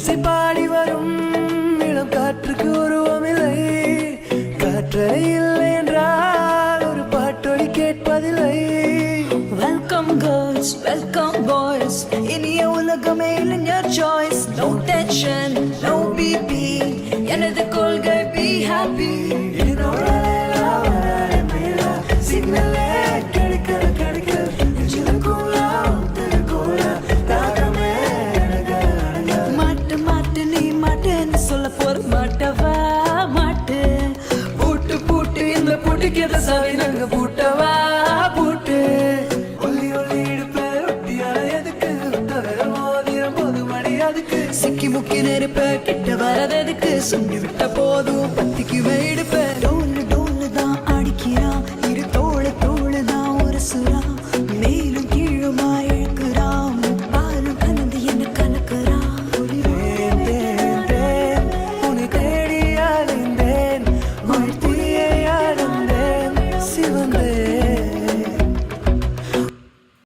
இசை பாடி வரும் இளம் காற்றுக்கு உருவமில்லை. காற்றை இல்லை என்றால் ஒரு பாட்டொலி கேட்பதில்லை. Welcome girls, welcome boys. இனிய உலகமே இளைஞர் choice. No tension, no BP. எனது கொள்கை be happy. என்னோட லேலா வராதே மேலா. சிக்னலே கிடைக்கிற கிடைக்கிற நெஞ்சிலுக்குள்ளா உத்திருக்குள்ளா தாகமே அடங்க அடங்க. மாட்டு மாட்டு நீ மாட்டேன்னு சொல்ல போற மாட்டவா மாட்டு. பூட்டு பூட்டு இந்த பூட்டுக்கு எத சாவி நாங்க பூட்டவா பூட்டு. ஒல்லி ஒல்லி இடுப்பு ரொட்டியால எதுக்கு தவிர மோதிரம் போது மணி அதுக்கு. சிக்கி முக்கி நெருப்ப கிட்ட வரது எதுக்கு? சொல்லி விட்ட போதும் பத்திக்கு வெயிடுப்ப.